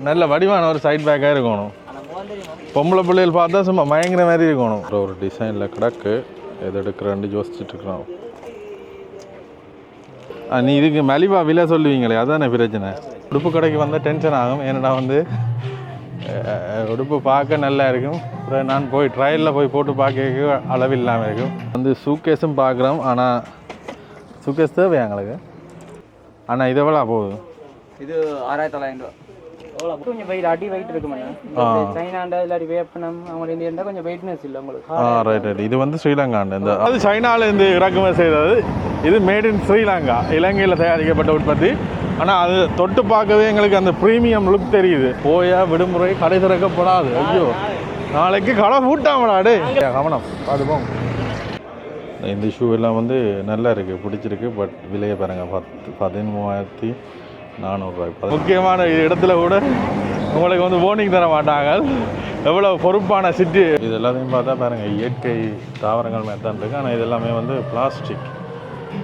நல்ல வடிவான ஒரு சைட் பேக்காக இருக்கணும். பொம்பளை பிள்ளைகள் பார்த்தா சும்மா மயங்கிற மாதிரி இருக்கணும். ஒரு டிசைனில் கிடக்கு எது எடுக்கிறேன்னு யோசிச்சுட்டு இருக்கிறோம். நீ இதுக்கு மலிவா விலை சொல்லுவீங்களே, அதானே பிரச்சனை. உடுப்பு கடைக்கு வந்தால் டென்ஷன் ஆகும். ஏன்னா வந்து உடுப்பு பார்க்க நல்லா இருக்கும். அப்புறம் நான் போய் ட்ரையலில் போய் போட்டு பார்க்க அளவில்லாமல் இருக்கும். வந்து சூக்கேஸும் பார்க்குறோம். ஆனால் சூக்கேஸ் தேவையா எங்களுக்கு? ஆனால் இது எவ்வளோ போகுது? இது 6900 ரூபா. கொஞ்சம் வெயிட் அடி வெயிட் இருக்கு மேடம். சைனாண்டா இல்லாட்டி வேப்பனம் அவங்க இந்த கொஞ்சம் வெயிட்னஸ் இல்லை உங்களுக்கு. ரைட். இது வந்து ஸ்ரீலங்காண்டு. இந்த அது சைனாலேருந்து இறக்குமதி செய்தது. இது மேட் இன் ஸ்ரீலங்கா, இலங்கையில் தயாரிக்கப்பட்ட உற்பத்தி. ஆனால் அது தொட்டு பார்க்கவே எங்களுக்கு அந்த ப்ரீமியம் லுக் தெரியுது. போயா விடுமுறை கடை திறக்கப்படாது. ஐயோ நாளைக்கு கடை பூட்டாமடாடே. கவனம் பார்த்துப்போம். இந்த ஷூ எல்லாம் வந்து நல்லா இருக்குது, பிடிச்சிருக்கு. பட் விலையை பாருங்கள், 13,400 முக்கியமான இடத்துல கூட உங்களுக்கு வந்து வார்னிங் தர மாட்டாங்க. எவ்வளோ பொறுப்பான சிட்டி. இது எல்லாத்தையும் பார்த்தா பாருங்கள், இயற்கை தாவரங்கள் மாதிரி தான் இருக்குது. ஆனால் இது எல்லாமே வந்து பிளாஸ்டிக்.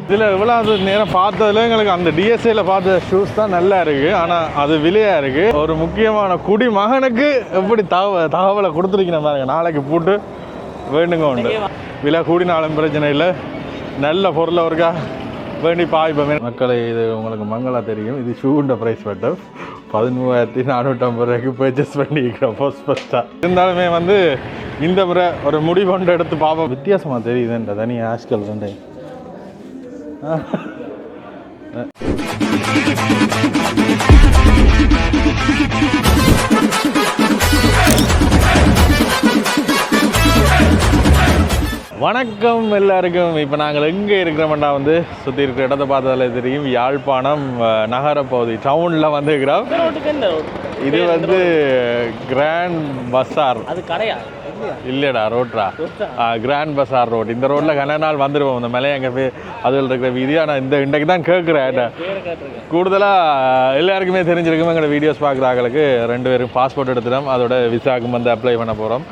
இதில் எவ்வளோ நேரம் பார்த்ததுல எங்களுக்கு அந்த டிஎஸ்ஏல பார்த்த ஷூஸ் தான் நல்லா இருக்குது. ஆனால் அது விலையாக இருக்குது. ஒரு முக்கியமான குடிமகனுக்கு எப்படி தகவலை கொடுத்துருக்கீங்க பாருங்க. நாளைக்கு போட்டு வேண்டுங்க உண்டு. விலை கூடினாலும் பிரச்சனை இல்லை, நல்ல பொருளை ஒருக்கா வேண்டி பாய்ப்போமே. மக்களை இது உங்களுக்கு மங்களா தெரியும். இது ஷூண்ட ப்ரைஸ் மட்டும் 13,450 ரூபாய்க்கு பர்ச்சேஸ் பண்ணிக்கிறோம் ஃபஸ்ட்டாக. இருந்தாலுமே வந்து இந்த முறை ஒரு முடிவொன்று எடுத்து பார்ப்போம். வித்தியாசமாக தெரியுதுன்ற தனி ஆஸ்கல் வந்து வணக்கம் எல்லாருக்கும். இப்போ நாங்கள் எங்கே இருக்கிறோம்னா வந்து சுற்றி இருக்கிற இடத்த பார்த்ததில் தெரியும், யாழ்ப்பாணம் நகர பகுதி டவுனில் வந்து இருக்கிறோம். இது வந்து கிராண்ட் பஸார். அது கடையா இல்லைடா, ரோட்ரா, கிராண்ட் பஸார் ரோட். இந்த ரோட்டில் கன நாள் வந்துடுவோம். இந்த மலை எங்கே போய் அதில் இருக்கிற வீடியோ நான் இன்றைக்கு தான் கேட்குறேன். கூடுதலாக எல்லாருக்குமே தெரிஞ்சிருக்கும். எங்களோட வீடியோஸ் பார்க்குறாங்களுக்கு 2 பேரும் பாஸ்போர்ட் எடுத்துட்டோம். அதோட விசாவுக்கு வந்து அப்ளை பண்ண போகிறோம்.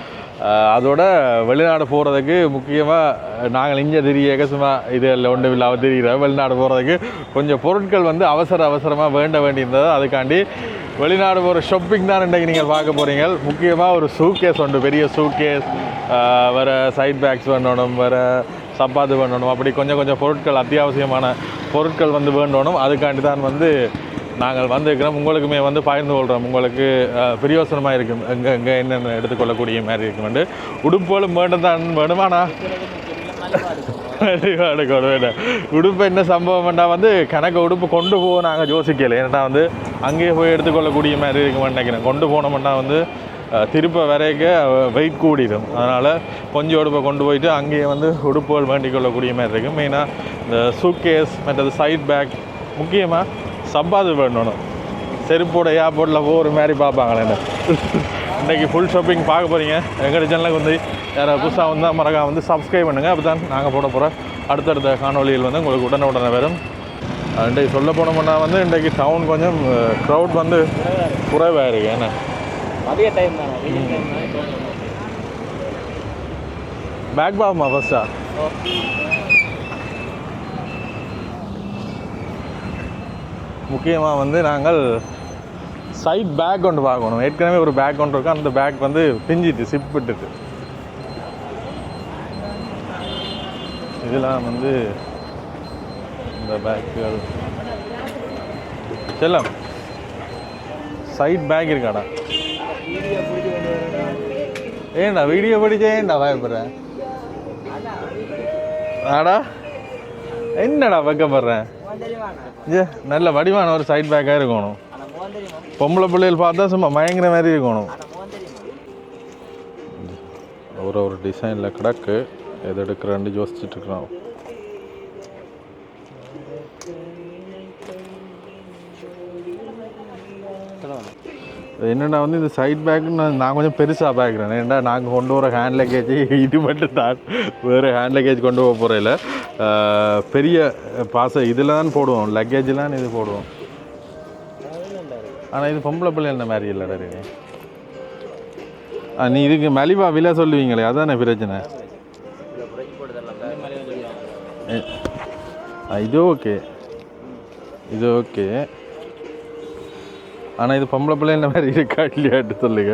அதோட வெளிநாடு போகிறதுக்கு முக்கியமாக நாங்கள் இங்கே தெரிய சும்மா இது ஒன்றும் இல்லாமல் தெரிகிறோம். வெளிநாடு போகிறதுக்கு கொஞ்சம் பொருட்கள் வந்து அவசரமாக வேண்ட வேண்டியிருந்தது. அதுக்காண்டி வெளிநாடு போகிற ஷாப்பிங் தான் இன்றைக்கு நீங்கள் பார்க்க போகிறீங்க. முக்கியமாக ஒரு சூட்கேஸ் உண்டு, பெரிய சூட்கேஸ், வேறு சைட் பேக்ஸ் வேண்டணும், வேறு சப்பாத்து வேண்டணும். அப்படி கொஞ்சம் பொருட்கள், அத்தியாவசியமான பொருட்கள் வந்து வேண்டணும். அதுக்காண்டி தான் வந்து நாங்கள் வந்துருக்கிறோம். உங்களுக்குமே வந்து பகிர்ந்து கொள்கிறோம். உங்களுக்கு பிரயோசனமாக இருக்கும், எங்கே என்னென்ன எடுத்துக்கொள்ளக்கூடிய மாதிரி இருக்குமெண்டு. உடுப்புகளும் வேண்டும் தான் வேணுமாண்ணா. உடுப்பு என்ன சம்பவம்னா வந்து கணக்கு உடுப்பு கொண்டு போக நாங்கள் யோசிக்கலை. ஏன்னா வந்து அங்கேயே போய் எடுத்துக்கொள்ளக்கூடிய மாதிரி இருக்குமென்னு நினைக்கிறேன். கொண்டு போனோம்னா வந்து திருப்ப வரைக்க வெயிட் கூடிடும். அதனால் கொஞ்சம் உடுப்பை கொண்டு போயிட்டு அங்கேயே வந்து உடுப்புகள் வேண்டிக் கொள்ளக்கூடிய மாதிரி இருக்கும். மெயினாக இந்த சூட்கேஸ், மற்றது சைட் பேக், முக்கியமாக சப்பாத்து வேணும். செருப்போட ஏர்போர்ட்டில் போகிற மாதிரி பார்ப்பாங்களே. இன்றைக்கி ஃபுல் ஷாப்பிங் பார்க்க போகிறீங்க. எங்கள் சேனலுக்கு வந்து யாராவது புதுசாக வந்தால் மறக்காம வந்து சப்ஸ்கிரைப் பண்ணுங்கள். அப்போ தான் நாங்கள் போட போகிற அடுத்தடுத்த காணொலியில் வந்து உங்களுக்கு உடனே வரும். இன்றைக்கு சொல்ல போனோம்னா வந்து இன்றைக்கு டவுன் கொஞ்சம் க்ரௌட் வந்து குறைவாக இருக்குது. ஏன்னா மதிய டைம் தானே, பேக் பாமா ஃபஸ்ட்டா முக்கியமாக வந்து நாங்கள் சைட் பேக் ஒன்று பார்க்கணும். ஏற்கனவே ஒரு பேக் ஒன்று இருக்கும். அந்த பேக் வந்து பிஞ்சிட்டு சிப் விட்டுட்டு. இதெல்லாம் வந்து இந்த பேக்குகள் செல்லம் சைட் பேக் இருக்காடா. ஏண்டா வீடியோ பிடிச்ச ஏண்டா பயப்படுறேன்? ஆடா என்னடா வைக்கப்படுறேன்? நல்ல வடிவான ஒரு சைட் பேக்காக இருக்கணும். பொம்பளை பிள்ளைகள் பார்த்தா சும்மா மயங்கிற மாதிரி இருக்கணும். ஒரு டிசைனில் கிடக்கு எது எடுக்கிறேன்னு யோசிச்சுட்டு இருக்கிறோம். என்னென்னா வந்து இந்த சைட் பேக்குன்னு நான் கொஞ்சம் பெருசாக பார்க்குறேன். ஏன்னா நாங்கள் கொண்டு வர ஹேண்ட் லக்கேஜ் இது மட்டும் தான், வேறு ஹேண்ட் லக்கேஜ் கொண்டு போக போகிறதில்ல. பெரிய பாசை இதில் தான் போடுவோம், லக்கேஜெலாம் இது போடுவோம். ஆனால் இது பொம்பளை பிள்ளை என்ன மாதிரி இல்லைடா. நீ இதுக்கு மலிவா விலை சொல்லுவீங்களே, அதானே பிரச்சனை. இது ஓகே, இது ஓகே. ஆனால் இது பொம்பளை பிள்ளை இந்த மாதிரி இருக்கா இல்லையாட்டு சொல்லுங்க.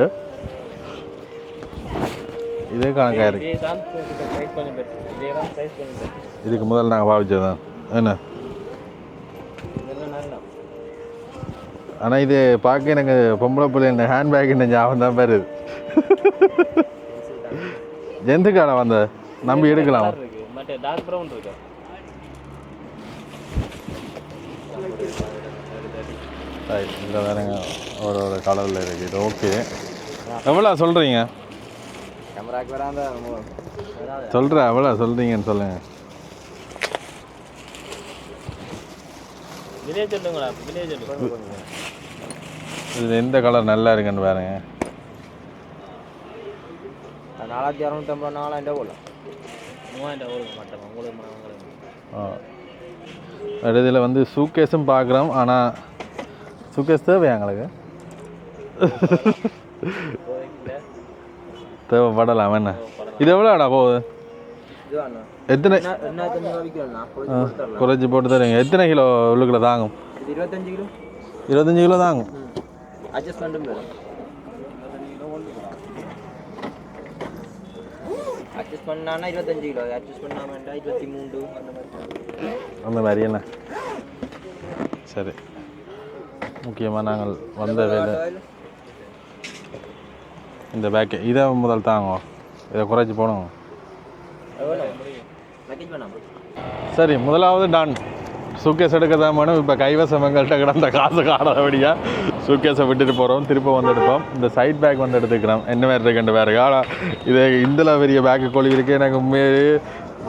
இதே கணக்காக இருக்கு. இதுக்கு முதல்ல நாங்கள் பாவிச்சதான் என்ன. ஆனால் இது பார்க்க எனக்கு பொம்பளை பிள்ளை இந்த ஹேண்ட்பேக் இந்த ஞாபகம் தான் வருது. எந்துக்கான வந்த நம்பி எடுக்கலாம். இந்த வேறங்க ஒரு கலரில் இருக்குது. இது ஓகே. எவ்வளோ சொல்கிறீங்க? சொல்கிறேன் எவ்வளோ சொல்கிறீங்கன்னு சொல்லுங்கள். இது எந்த கலர் நல்லா இருக்குன்னு பாருங்க. 4650 4000 போடலாம். இதில் வந்து சூக்கேஸும் பார்க்குறோம். ஆனால் சூக்கேஸ் தேவையா எங்களுக்கு? தேவைப்படலாம் என்ன. இது எவ்வளோடா போகுது? எத்தனை குறைச்சி போட்டு தருவீங்க? எத்தனை கிலோ உள்ளுக்குள்ள தாங்கும்? 25 கிலோ. 25 கிலோ தாங்கும். அட்ஜஸ்ட் பண்ணானா 25 கிலோ, அட்ஜஸ்ட் பண்ணாம 23 அந்த மாதிரி என்ன. சரி, முக்கியமாக நாங்கள் வந்த வேலை இந்த பேக்கு இதை முதல் தாங்க. இதை குறைச்சி போடுங்க. சரி, முதலாவது டான். சூக்கேஸ் எடுக்க தான் வேணும். இப்போ கைவசம் எங்கள்கிட்ட கிடந்த காசு காடாதபடியாக சூக்கேஸை விட்டுட்டு போகிறோம். திரும்ப வந்து எடுப்போம். இந்த சைட் பேக் வந்து எடுத்துக்கிறோம். என்ன மாதிரி இருக்குன்ற வேறு காலம். இது இதில் பெரிய பேக்கு கொழி இருக்குது. எனக்கு உண்மையே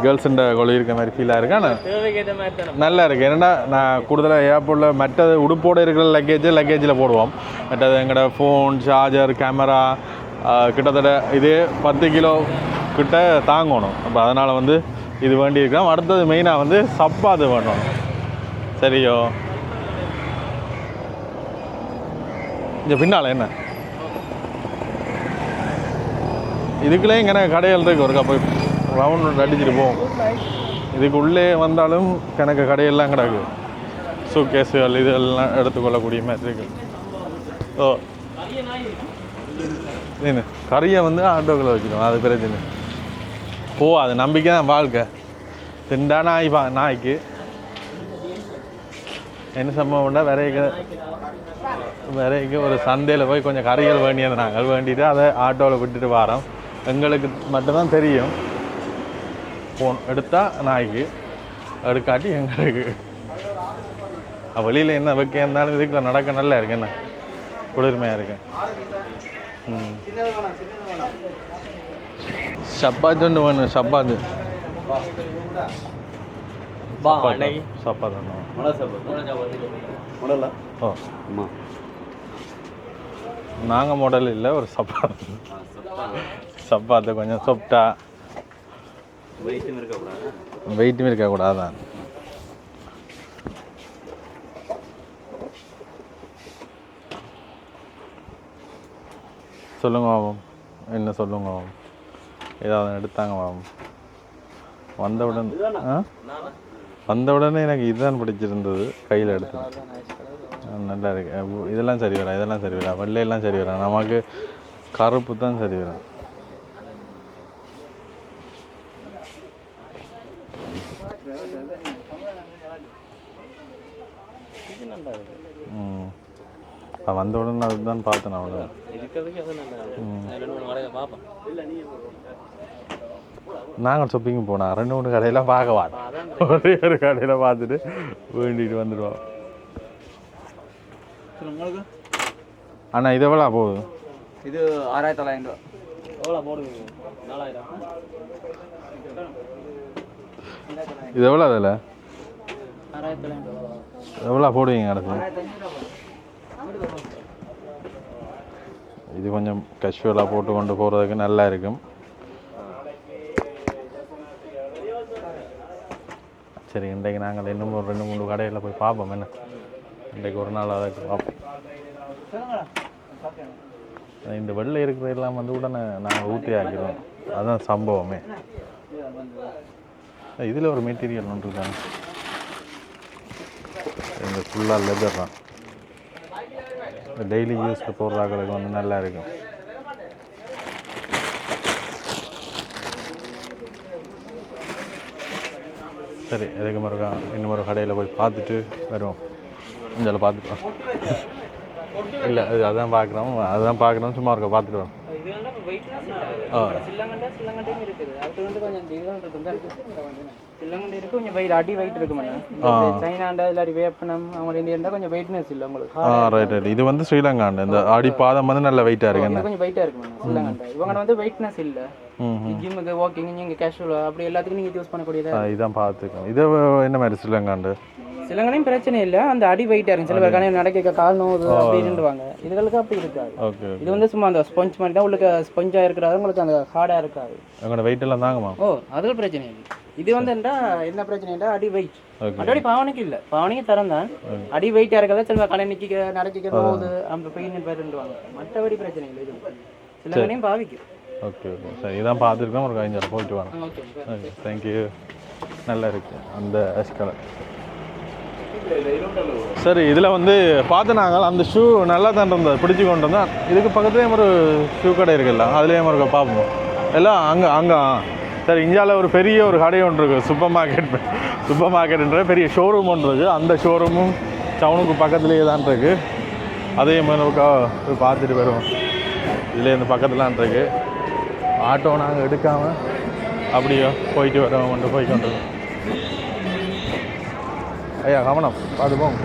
கேர்ள்ஸுண்ட கொழி இருக்க மாதிரி ஃபீலாக இருக்கு. ஆனால் நல்லா இருக்குது. ஏன்னா நான் கூடுதலாக ஏர்போர்ட்டில் மற்றது உடுப்போடு இருக்கிற லக்கேஜில் போடுவோம். மற்றது எங்களோட ஃபோன், சார்ஜர், கேமரா கிட்டத்தட்ட இதே 10 கிலோ கிட்ட தாங்கணும். அப்போ அதனால் வந்து இது வேண்டி இருக்கலாம். அடுத்தது மெயினாக வந்து சப்பாத்து வேணும். சரியோ, இங்கே பின்னால் என்ன இதுக்குள்ளே இங்கே கடைகள் இருக்குது. ஒரு போய் ரவுண்ட் அடிச்சுட்டு போவோம். இதுக்கு உள்ளே வந்தாலும் கணக்கு கடையெல்லாம் கிடக்கு. சூக்கேஸுகள் இதெல்லாம் எடுத்துக்கொள்ளக்கூடிய மாதிரி இருக்குது. ஓ, என்ன கறியை வந்து ஆட்டோக்களை வச்சுக்கணும். அது பிரச்சனை. அது நம்பிக்கை தான் வாழ்க்கை. திண்டா நாய்க்கு என்ன சம்பவம்னா விரைக்கு ஒரு சந்தையில் போய் கொஞ்சம் கறிகள் வேண்டியது நாங்கள் வேண்டிட்டு அதை ஆட்டோவில் விட்டுட்டு வரோம். எங்களுக்கு மட்டும்தான் தெரியும். ஃபோன் எடுத்தால் நாய்க்கு, எடுக்காட்டி எங்களுக்கு. வெளியில் என்ன வைக்க இருந்தாலும் இதுக்குள்ள நடக்க நல்லா இருக்கு. என்ன குளிர்மையாக இருக்கு. சப்பாத்தி ஒன்று வேணும். சப்பாத்து சப்பாத்து ஓ, நாங்கள் மாடல் இல்லை, ஒரு சப்பாத்து கொஞ்சம் சொப்டா வெயிட்டும் இருக்கக்கூடாதான். சொல்லுங்க பாபம், என்ன சொல்லுங்க பாபம். ஏதாவது எடுத்தாங்க பாபம். வந்தவுடனே எனக்கு இதுதான் பிடிச்சிருந்தது. கையில் எடுத்து நல்லா இருக்கு. இதெல்லாம் சரி வரா, இதெல்லாம் சரி வரா, வெள்ளையெல்லாம் சரி வரா. நமக்கு கருப்பு தான் சரி வரும். வந்த உடனே அதுதான் பார்த்தேன். அவ்வளோ நாங்கள் ஷாப்பிங் போனோம். 2-3 கடையில் பார்க்க மாட்டோம். ஒரே ஒரு கடையில் பார்த்துட்டு வேண்டிட்டு வந்துடுவோம். அண்ணா இது எவ்வளோ போகுது? இது 6900 எவ்வளோ போடுவீங்க? 4000. இது எவ்வளோ? அதில் 6900 எவ்வளோ போடுவீங்க அடுத்து? இது கொஞ்சம் கேஷுவலாக போட்டு கொண்டு போகிறதுக்கு நல்லா இருக்கும். சரி, இன்றைக்கு நாங்கள் இன்னும் ஒரு 2-3 கடையில் போய் பார்ப்போம். என்ன இன்றைக்கு ஒரு நாள் அதுக்கு பார்ப்போம். இந்த வெள்ளை இருக்கிறதெல்லாம் வந்து உடனே நாங்கள் ஊற்றி ஆக்கிடுவோம். அதுதான் சம்பவமே. இதில் ஒரு மெட்டீரியல் ஒன்று இருக்காங்க. இந்த ஃபுல்லாக லெதர் தான். டெய்லி யூஸ்க்கு போடுறாங்களுக்கு வந்து நல்லா இருக்கும். சரி, எதுக்கு மறுக்கா இன்னொரு கடையில் போய் பார்த்துட்டு வருவோம். இதில் பார்த்துட்டு இல்லை அதுதான் பார்க்குறோம் சும்மா இருக்க பார்த்துட்டு வரோம். அடி வெயிட் இருக்கு. சைனாண்டா இல்லாட்டி வேப்பனம் அவங்க இருந்தால் கொஞ்சம் வெயிட்னஸ் இல்லை உங்களுக்கு. ரைட். இது வந்து ஸ்ரீலங்காண்ட இந்த அடி பாதம் வந்து நல்ல வெயிட்டாக இருக்கு. கொஞ்சம் வெயிட்டாக இருக்கு ஸ்ரீலங்காண்டா. இவங்க வந்து வெயிட்னஸ் இல்லை. ஜிம்முக்கு வாக்கிங் நீங்கள் கேஷுவல் அப்படி எல்லாத்துக்கும் நீங்கள் யூஸ் பண்ணக்கூடியதா. இதான் பார்த்துக்கோங்க. இது என்ன மாதிரி ஸ்ரீலங்காண்டு சிலங்கனையும் பிரச்சனை இல்லை. அந்த அடி வெயிட்டாக இருக்கும். சில பேர் நடக்க கால் நோவு அப்படின்னுவாங்க. இதுகளுக்கு அப்படி இருக்காது. இது வந்து சும்மா அந்த ஸ்பஞ்ச் மாதிரி தான் உங்களுக்கு ஸ்பஞ்சாக இருக்கிறாரு. உங்களுக்கு அந்த ஹார்டாக இருக்காது. உங்களோட வெயிட் எல்லாம் தாங்கம்மா. அதுக்கு பிரச்சனை இல்லை. இது வந்து என்ன பிரச்சனைடா அடி வெயிட். மற்றபடி பாவனைக்கு இல்லை. பாவனைக்கு தரம் தான். அடி வெயிட்டாக இருக்கிறத சில கடை நிற்க நடக்க போகுது அந்த பெயின் பேருவாங்க. மற்றபடி பிரச்சனை இல்லை. இது சிலங்கனையும் பாவிக்கும். ஓகே ஓகே சரி, இதான் பார்த்துருக்கோம். ஒரு கலைஞர் போயிட்டு வாங்க. Okay thank you. நல்லா இருக்கு அந்த கலர். சரி, இதில் வந்து பார்த்து நாங்கள் அந்த ஷூ நல்லா தான் இருந்தது, பிடிச்சி கொண்டு வந்தோம். இதுக்கு பக்கத்துலேயும் ஒரு ஷூ கடை இருக்குல்ல, அதுலேயும் ஒரு பார்ப்போம் எல்லாம் அங்கே. சரி, இந்தியாவில் ஒரு பெரிய ஒரு கடை ஒன்று இருக்குது, சூப்பர் மார்க்கெட்டுன்ற பெரிய ஷோரூம் ஒன்று இருக்குது. அந்த ஷோரூமும் டவுனுக்கு பக்கத்துலேயே தான் இருக்குது. அதே மாதிரி போய் பார்த்துட்டு வருவோம். இதில் இந்த பக்கத்துலாம் இருக்குது. ஆட்டோ நாங்கள் எடுக்காமல் அப்படியோ போயிட்டு வரோம். போய்க்கொண்டு ஐயா கவனம் பார்த்துப்போம்.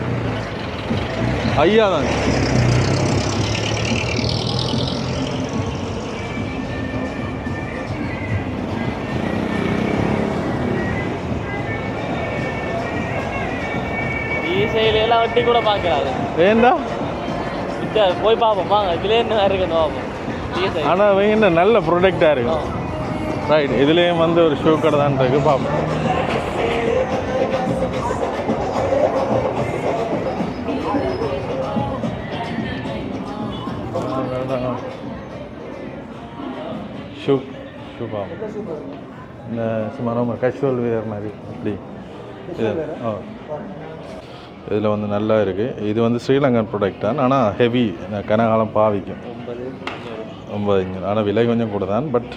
ஐயா தாங்க. ஈசையிலாம் வட்டி கூட பார்க்கறாரு. ஏண்டா போய் பார்ப்போம் வாங்க. இதுல என்ன இருக்குன்னு பார்ப்போம். ஆனால் அவங்க என்ன நல்ல ப்ராடக்டாக இருக்கும். ரைட், இதுலேயும் வந்து ஒரு ஷூ கடை தான் இருக்கு, பார்ப்போம். ஷூ பார்ப்போம். இந்த சும்மா கேஷுவல் வியர் மாதிரி அப்படி இது. இதில் வந்து நல்லா இருக்குது. இது வந்து ஸ்ரீலங்கன் ப்ராடக்ட் தான், ஆனால் ஹெவி கனகாலம் பாவிக்கும். 9 ஆனால் விலை கொஞ்சம் கூட தான், பட்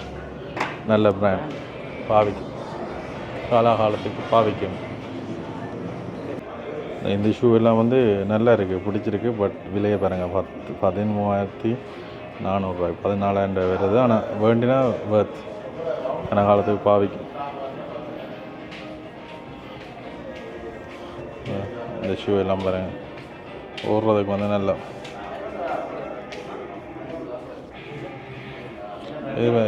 நல்ல பிராண்ட், பாவிக்கும், காலாகாலத்துக்கு பாவிக்கும். இந்த ஷூ எல்லாம் வந்து நல்லா இருக்குது, பிடிச்சிருக்கு. பட் விலையை பாருங்கள், 13,400 14,000 வருது. ஆனால் வேண்டினா வர்த், கனகாலத்துக்கு பாவிக்கும். இந்த ஷூ எல்லாம் பாருங்கள், ஓடுறதுக்கு வந்து நல்லா.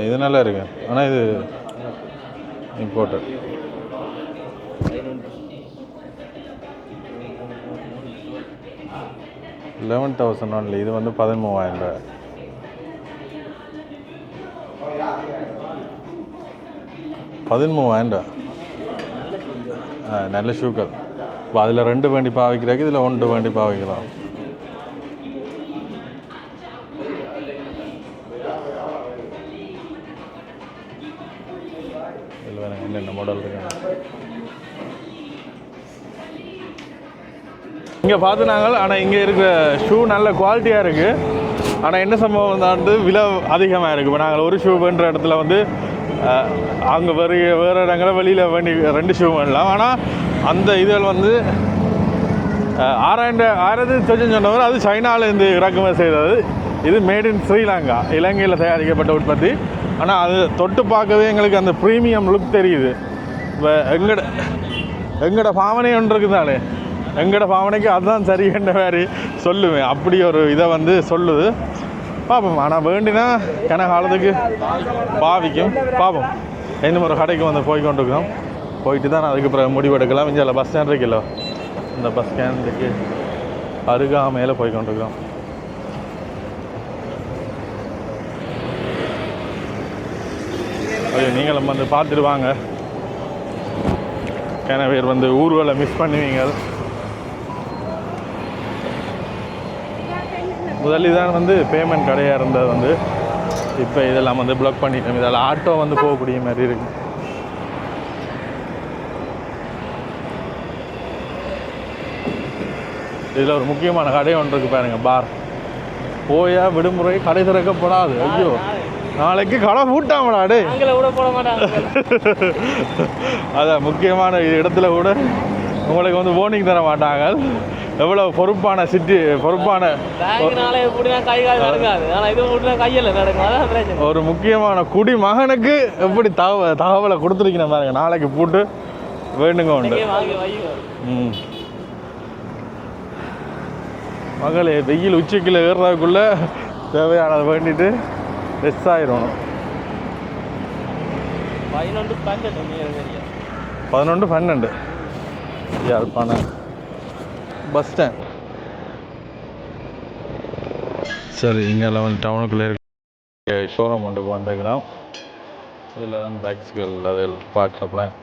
இது நல்லா இருக்கு, ஆனால் இது இம்போர்ட்டட். 11,000 ஒன்லி. இது வந்து 13,000. 13,000 நல்ல ஷூக்கள். இப்போ அதில் 2 வேண்டி பாவிக்கிறாங்க, இதில் 1 வேண்டி பாவிக்கலாம். இதில் வேறு என்னென்ன மாடல் இருக்கு இங்கே பார்த்து நாங்கள். ஆனால் இங்கே இருக்கிற ஷூ நல்ல குவாலிட்டியாக இருக்குது. ஆனால் என்ன சம்பவம் தான் வந்து விலை அதிகமாக இருக்குது. இப்போ நாங்கள் ஒரு ஷூ பண்ணுற இடத்துல வந்து அங்கே வேறு இடங்களில் வெளியில் வேண்டி 2 ஷூ பண்ணலாம். ஆனால் அந்த இதுகள் வந்து 6,000 சொன்னவர் அது சைனாவிலேருந்து இறக்குமதி செய்தது. இது மேட் இன் ஸ்ரீலங்கா, இலங்கையில் தயாரிக்கப்பட்ட உற்பத்தி. ஆனால் அது தொட்டு பார்க்கவே எங்களுக்கு அந்த ப்ரீமியம் லுக் தெரியுது. இப்போ எங்களோட பாவனை ஒன்று இருக்குதானே, எங்களோட பாவனைக்கு அதுதான் சரின்ற மாதிரி சொல்லுவேன். அப்படி ஒரு இதை வந்து சொல்லுது, பார்ப்போம். ஆனால் வேண்டினா கனகாலத்துக்கு பாவிக்கும், பார்ப்போம். இன்னும் ஒரு கடைக்கு வந்து போய்கொண்டிருக்கோம். போயிட்டு தான் அதுக்கு அப்புறம் முடிவெடுக்கலாம். இங்கே பஸ் ஸ்டாண்ட் இருக்குல்ல, இந்த பஸ் ஸ்டாண்டுக்கு அருகாமையில் போய்கொண்டிருக்கோம். ஐயோ, நீங்களும் வந்து பார்த்துட்டு வாங்க. ஏன்னா பேர் வந்து ஊர்வலை மிஸ் பண்ணுவீங்க. முதலில் தான் வந்து பேமெண்ட் கடையாக இருந்தது வந்து, இப்போ இதெல்லாம் வந்து பிளாக் பண்ணிட்டோம். இதில் ஆட்டோ வந்து போகக்கூடிய மாதிரி இருக்கு. இதில் ஒரு முக்கியமான கடை ஒன்று இருக்குது பாருங்கள், பார். போயா விடுமுறை கடை திறக்கப்படாது. ஐயோ நாளைக்கு கடை பூட்டாமடாடே. அதான் முக்கியமான இடத்துல கூட உங்களுக்கு வந்து வார்னிங் தர மாட்டாங்க. எவ்வளோ பொறுப்பான பொறுப்பான ஒரு முக்கியமான குடிமகனுக்கு எப்படி தகவலை கொடுத்துருக்கீங்க பாருங்க. நாளைக்கு போட்டு வேண்டுங்க உண்டு. மகளே வெயில் உச்சிக்கில் ஏறுறதுக்குள்ள தேவையானதை வேண்டிட்டு ரெஸ்ட் ஆயிடணும். 11-12 யாழ்ப்பாணம் பஸ் ஸ்டாண்ட். சரி, இங்கே வந்து டவுனுக்குள்ளே இருக்க ஷோரூம் கொண்டு வந்துக்கலாம். இதில் தான் பைக்ஸ்கள் அதில் பார்க்கலாம்.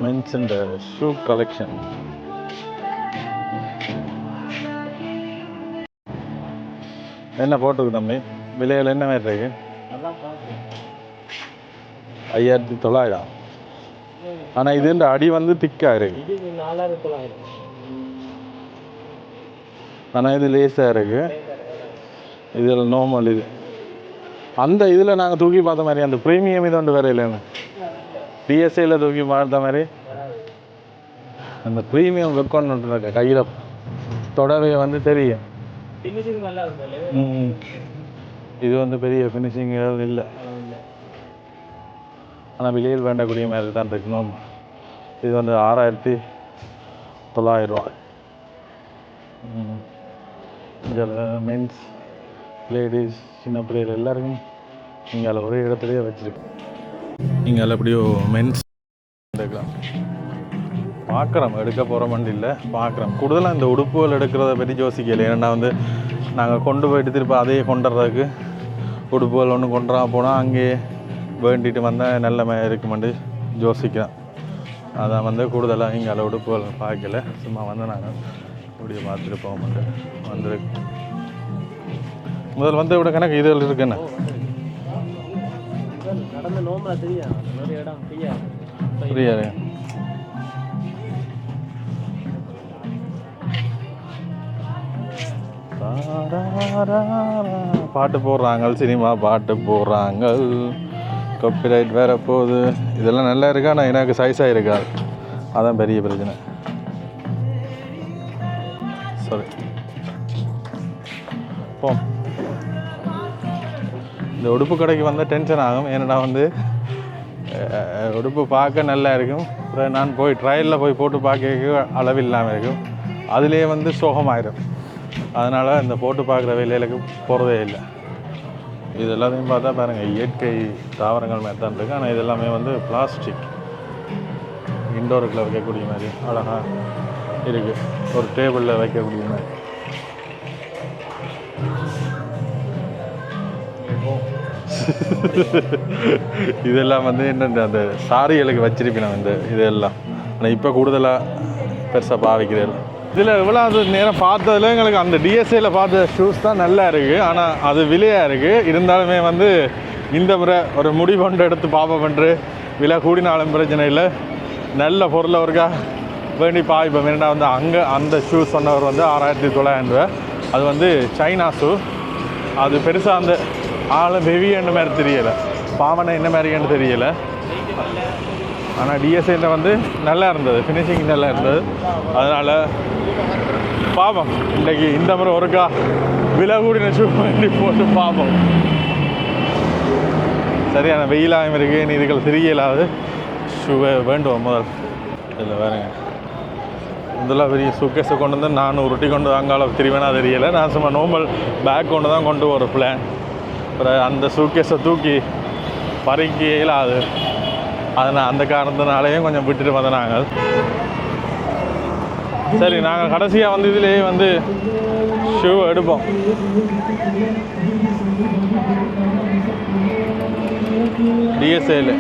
Men's and shoe collection. என்ன போட்டுருக்கு தம்பி? விலையில் என்ன மாதிரி இருக்கு? 5900. ஆனால் இது அடி வந்து திக்காக இருக்கு. 4900. ஆனால் இது லேஸாக இருக்கு. இதில் நார்மல் இது. அந்த இதில் நாங்கள் தூக்கி பார்த்த மாதிரி அந்த ப்ரீமியம் இது ஒன்று வேறு இல்லைன்னு டிஎஸ்ஏல தூக்கி பார்த்த மாதிரி அந்த ப்ரீமியம் வெக்கொண்டு இருக்க கையில் தொடவே வந்து தெரியும். இது வந்து பெரிய ஃபினிஷிங் இல்லை. ஆனால் விலையில் வேண்டக்கூடிய மாதிரி தான் இருக்கணும். இது வந்து 6900. இதில் மென்ஸ் லேடிஸ் சின்ன பிள்ளைகள் எல்லாருக்கும் நீங்கள் அதில் ஒரே இடத்துலையே வச்சுருக்கு. நீங்கள் அதில் எப்படியோ மென்ஸ் எடுக்கலாம். பார்க்குறோம், எடுக்க போகிற வண்டி இல்லை, பார்க்குறோம். கூடுதலாக இந்த உடுப்புகள் எடுக்கிறத பற்றி யோசிக்கலை. ஏன்னா வந்து நாங்கள் கொண்டு போயிட்டு திருப்பி அதையே கொண்டுறதுக்கு உடுப்புகள் ஒன்று கொண்டுறா போனால் அங்கேயே வேண்டிட்டு வந்தால் நல்ல இருக்குமெண்டு யோசிக்கிறோம். அதான் வந்து கூடுதலாக இங்கே அதில் உடுப்புகள் பார்க்கல. சும்மா வந்து நாங்கள் இப்படியே பார்த்துட்டு போக மாட்டேன் வந்துருக்கு. முதல் வந்து விட கணக்கு இதில் இருக்குண்ணே புரியாது. பாட்டு போடுறாங்க, சினிமா பாட்டு போடுறாங்க, காப்பிரைட் வேற போகுது. இதெல்லாம் நல்லா இருக்கா? ஆனால் எனக்கு சைஸாக இருக்காது, அதான் பெரிய பிரச்சனை. சரி போ. இந்த உடுப்பு கடைக்கு வந்தால் டென்ஷன் ஆகும். ஏன்னா வந்து உடுப்பு பார்க்க நல்லா இருக்கும். அப்புறம் நான் போய் ட்ரையலில் போய் போட்டு பார்க்க அளவில்லாமல் இருக்கும். அதுலேயே வந்து சோகமாயிடும். அதனால் இந்த போட்டு பார்க்குற வேலைகளுக்கு போகிறதே இல்லை. இது எல்லாத்தையும் பார்த்தா பாருங்கள், இயற்கை தாவரங்கள் மாதிரி தான் இருக்குது. ஆனால் இது எல்லாமே வந்து பிளாஸ்டிக். இண்டோருக்குள்ளே வைக்கக்கூடிய மாதிரி அழகாக இருக்குது. ஒரு டேபிளில் வைக்கக்கூடிய மாதிரி. இதெல்லாம் வந்து என்ன அந்த சாரிகளுக்கு வச்சிருப்பேன் இந்த இதெல்லாம். ஆனால் இப்போ கூடுதலாக பெருசாக பாவிக்கிறேன். இதில் இவ்வளோ நேரம் பார்த்ததில் எங்களுக்கு அந்த டிஎஸ்ஏல பார்த்த ஷூஸ் தான் நல்லா இருக்குது. ஆனால் அது விலையாக இருக்குது. இருந்தாலுமே வந்து இந்த முறை ஒரு முடிவு கொண்டு எடுத்து பார்ப்போம்ன்று. விலை கூடினாலும் பிரச்சனை இல்லை, நல்ல பொருளை ஒருக்கா வேண்டி பாய்ப்போம். ஏன்னா வந்து அங்கே அந்த ஷூ சொன்னவர் வந்து 6900. அது வந்து சைனா ஷூ. அது பெருசாக அந்த ஆளும் ஹெவி என்ன மாதிரி தெரியலை, பாவனை என்ன மாதிரின்னு தெரியலை. ஆனால் டிஎஸ்ஏல வந்து நல்லா இருந்தது, ஃபினிஷிங் நல்லா இருந்தது. அதனால் பார்ப்போம். இன்றைக்கி இந்த முறை ஒருக்கா விலை கூடின ஷூ வேண்டி போட்டு பார்ப்போம். சரியான வெயிலாகவும் இருக்குது. நீ இதுகள் தெரியலாது ஷூவை வேண்டுவோம் முதல். இல்லை வேறுங்க, இதெல்லாம் பெரிய சூக்கேஸை கொண்டு வந்து நான் உருட்டி கொண்டு அங்கால திரும்பினா தெரியலை. நான் சும்மா நார்மல் பேக் கொண்டு தான் கொண்டு ஒரு பிளான். அப்புறம் அந்த சூக்கேஸை தூக்கி பறிக்கையில் அது அதனால் அந்த காரணத்தினாலேயும் கொஞ்சம் விட்டுட்டு வந்த நாங்கள். சரி, நாங்கள் கடைசியாக வந்து இதிலேயே வந்து ஷூ எடுப்போம். டிஎஸ்ஏல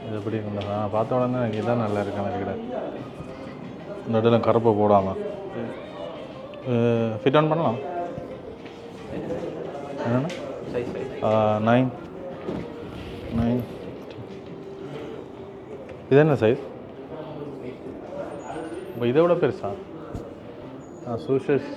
இது எப்படி இருக்குண்டா பார்த்த உடனே எனக்கு இதான் நல்லா இருக்கு. எனக்கு கிட்ட இந்த இடத்துல கருப்பை போடாமல் ஃபிட் ஆன் பண்ணலாம். என்னென்ன சைஸ் 9 9. இது என்ன சைஸ்? இப்போ இதை விட பெருசா? சூஷஸ்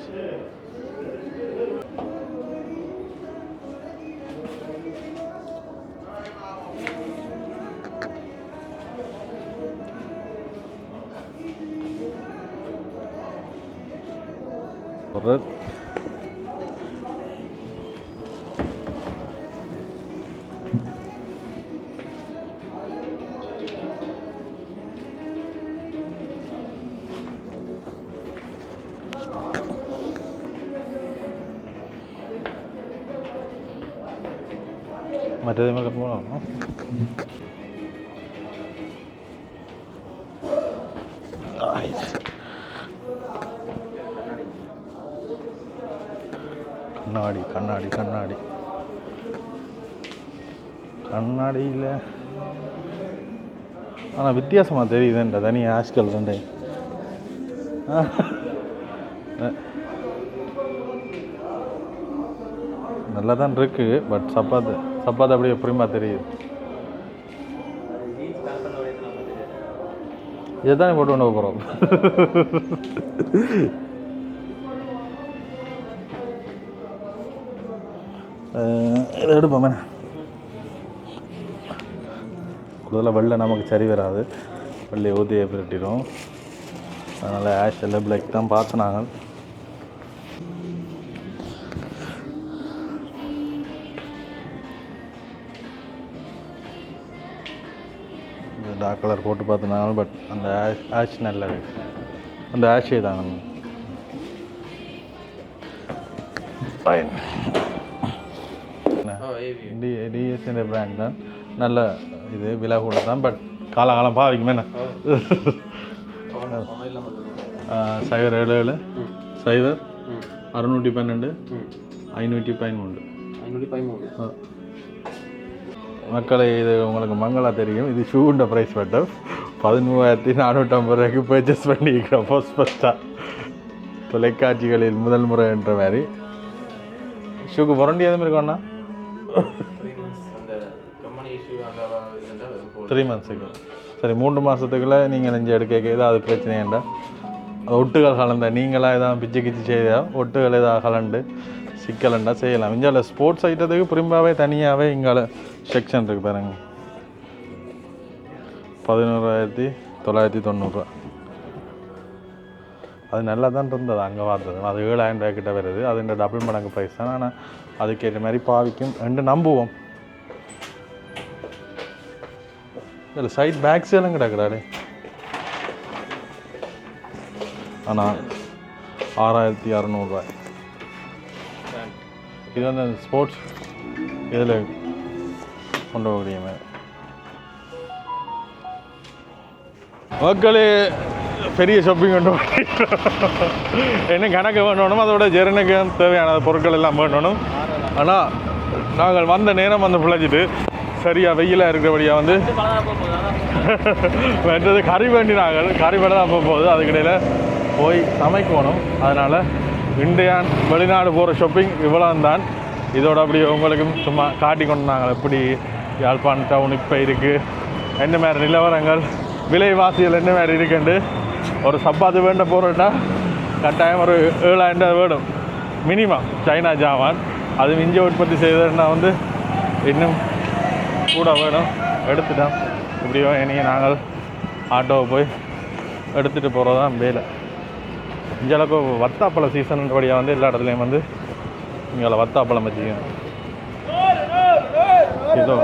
ஒரு മറ്റേത് കിടക്കുമ്പോഴാണോ? கண்ணாடி கண்ணாடி கண்ணாடி கண்ணாடியில் ஆனால் வித்தியாசமாக தெரியுதுன்ற தனி ஆஷ்கள் ரெண்டு நல்லா தான் இருக்குது. பட் சப்பாத்து அப்படியே புரியுமா தெரியுது. இதை தானே போட்டு கொண்டு போகிறோம். இதை எடுப்போமே. கூடுதலாக வெள்ளை நமக்கு சரி வராது, வெள்ளை ஊற்றியை பிரட்டிடும். அதனால் ஆஷ் எல்லாம் பிளாக் தான் பார்த்து நாங்கள். டார்க் கலர் போட்டு பார்த்துனாலும் பட் அந்த ஆஷ் நல்லது. அந்த ஆஷே தான் நம்ம ஃபைன். டிஎஸ்என் பிராண்ட் தான், நல்ல இது விலை கூட தான். பட் காலகாலம் பாவிக்குமே என்ன 077 0 612 513. மக்களை இது உங்களுக்கு மங்களா தெரியும். இது ஷூண்ட ப்ரைஸ் மட்டும் 13,450 ரூபாய்க்கு பர்ச்சேஸ் பண்ணிக்கிறோம். ஃபஸ்ட்டாக தொலைக்காட்சிகளில் முதல் முறை என்ற மாதிரி. ஷூக்கு வாரண்டி எதுவும் இருக்கோண்ணா? 3 months. சரி, 3 மாதத்துக்குள்ளே நீங்கள் நெஞ்சு எடுக்க ஏதாவது பிரச்சனை ஏண்டா ஒட்டுகள் கலந்த நீங்களாக எதாவது பிச்சு கிச்சு செய்தா ஒட்டுகள் ஏதாவது கலண்டு சிக்கலண்டா செய்யலாம். இங்கால ஸ்போர்ட்ஸ் ஐட்டத்துக்கு புரிம்பாவே தனியாகவே இங்கால செக்ஷன் இருக்குது பாருங்க. 11,990 ரூபா. அது நல்லா தான் இருந்தது அங்கே பார்த்தது. அது 7,000 ரூபாய் கிட்ட வருது. அது இந்த டபுள் மடங்கு ப்ரைஸ் தான். ஆனால் அதுக்கேற்ற மாதிரி பாவிக்கும் ரெண்டு நம்புவோம். இல்லை சைட் பேக்ஸ் எல்லாம் கிடக்குறாரு. ஆனால் 6,600 ரூபாய். இது வந்து ஸ்போர்ட்ஸ் இதில் கொண்டு போகக்கூடிய மாதிரி. மக்களே பெரிய ஷாப்பிங் கொண்டு என்ன கணக்கு பண்ணணும், அதோட ஜெரனுக்கு தேவையான பொருட்கள் எல்லாம் பண்ணணும். ஆனால் நாங்கள் வந்த நேரம் வந்து பிழைச்சிட்டு சரியாக வெயிலாக இருக்கிறபடியாக வந்து மற்றது கறி வேண்டினாங்க. கறி வேலை தான் போகுது. அதுக்கிடையில் போய் சமைக்கணும். அதனால் இந்தியான் வெளிநாடு போகிற ஷாப்பிங் இவ்வளோ தான். இதோட அப்படி உங்களுக்கும் சும்மா காட்டி கொண்டு நாங்கள் எப்படி யாழ்ப்பாணம் டவுன் இப்போ இருக்குது, என்ன மாதிரி நிலவரங்கள், விலைவாசிகள் என்ன மாதிரி இருக்குண்டு. ஒரு சப்பாத்து வேண்ட போகிறோன்னா கட்டாயம் ஒரு 7,000 வேணும் மினிமம். சைனா ஜாமான் அது இங்கே உற்பத்தி செய்ததுன்னா வந்து இன்னும் கூட வேணும். எடுத்துட்டோம். இப்படியோ இனி நாங்கள் ஆட்டோவை போய் எடுத்துகிட்டு போகிறது தான் வேலை. இங்கேளவுக்கு வத்தாப்பழம் சீசன்றபடியாக வந்து எல்லா இடத்துலையும் வந்து இங்கே வத்தாப்பழம் வச்சுக்கணும். இதோ